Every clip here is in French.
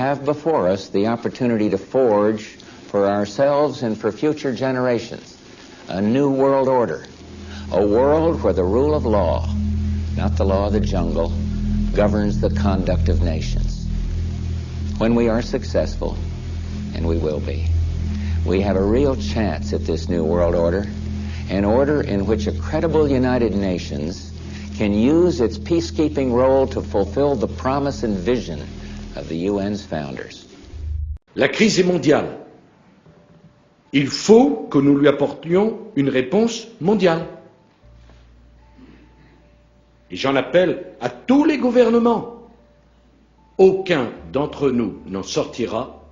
have before us the opportunity to forge for ourselves and for future generations a new world order, a world where the rule of law, not the law of the jungle, governs the conduct of nations. When we are successful, and we will be, we have a real chance at this new world order, an order in which a credible United Nations can use its peacekeeping role to fulfill the promise and vision of the UN's founders. La crise est mondiale. Il faut que nous lui apportions une réponse mondiale. Et j'en appelle à tous les gouvernements. Aucun d'entre nous n'en sortira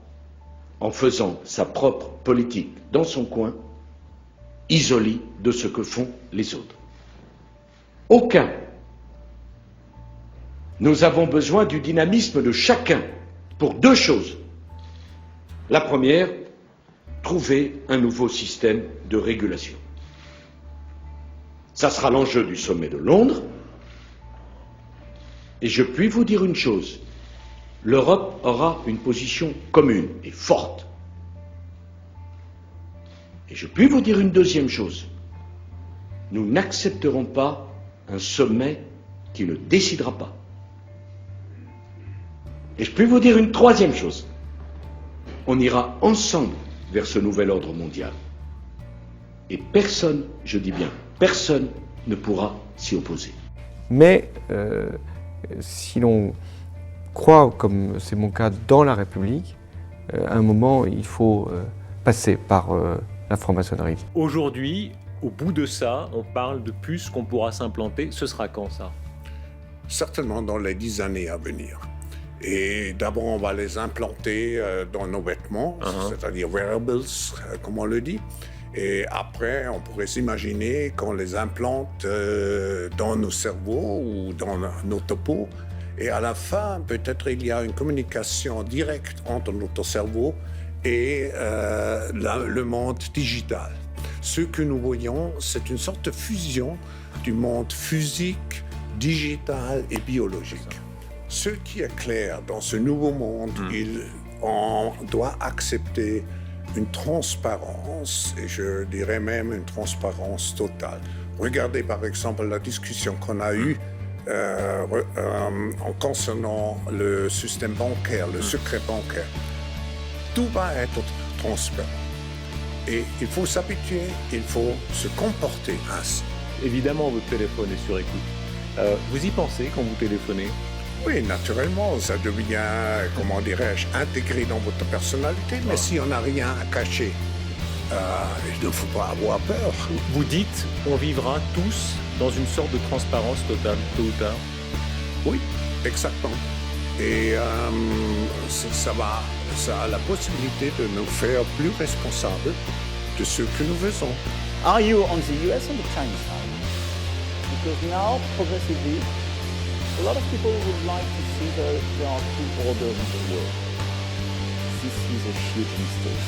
en faisant sa propre politique dans son coin, isolé de ce que font les autres. Aucun. Nous avons besoin du dynamisme de chacun pour deux choses. La première, trouver un nouveau système de régulation. Ça sera l'enjeu du sommet de Londres. Et je puis vous dire une chose, l'Europe aura une position commune et forte. Et je puis vous dire une deuxième chose, nous n'accepterons pas un sommet qui ne décidera pas. Et je puis vous dire une troisième chose, on ira ensemble vers ce nouvel ordre mondial. Et personne, je dis bien, personne ne pourra s'y opposer. Mais si l'on croit, comme c'est mon cas, dans la République, à un moment, il faut passer par la franc-maçonnerie. Aujourd'hui, au bout de ça, on parle de puces qu'on pourra s'implanter. Ce sera quand, ça? Certainement dans les 10 années à venir. Et d'abord, on va les implanter dans nos vêtements, c'est-à-dire wearables, comme on le dit. Et après, on pourrait s'imaginer qu'on les implante dans nos cerveaux ou dans nos topos. Et à la fin, peut-être il y a une communication directe entre notre cerveau et le monde digital. Ce que nous voyons, c'est une sorte de fusion du monde physique, digital et biologique. Ce qui est clair dans ce nouveau monde, on doit accepter une transparence, et je dirais même une transparence totale. Regardez par exemple la discussion qu'on a eue en concernant le système bancaire, le secret bancaire. Tout va être transparent. Et il faut s'habituer, il faut se comporter ainsi. Évidemment, votre téléphone est sur écoute. Vous y pensez quand vous téléphonez? Oui, naturellement, ça devient, comment dirais-je, intégré dans votre personnalité, mais si on n'a rien à cacher, il ne faut pas avoir peur. Vous dites, on vivra tous dans une sorte de transparence totale, tôt ou tard? Oui, exactement. Et ça a la possibilité de nous faire plus responsables de ce que nous faisons. Are you on the US or the Chinese side? Because now, progressively, a lot of people would like to see that there are two orders in the world. This is a huge mistake,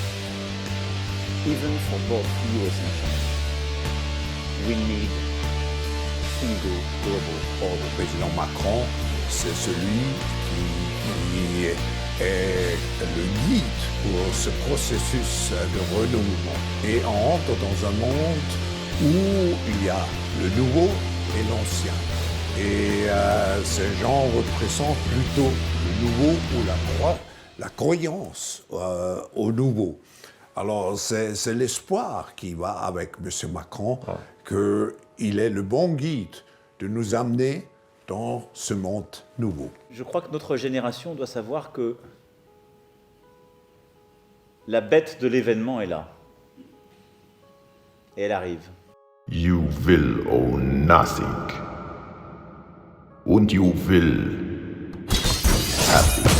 even for both US and China. We need single global order. Le président Macron, c'est celui qui est le guide pour ce processus de renouvellement. Et on entre dans un monde où il y a le nouveau et l'ancien. Et ces gens représentent plutôt le nouveau ou la croyance au nouveau. Alors c'est l'espoir qui va avec M. Macron, qu'il est le bon guide de nous amener dans ce monde nouveau. Je crois que notre génération doit savoir que la bête de l'événement est là. Et elle arrive. You will own nothing. Und you will have it.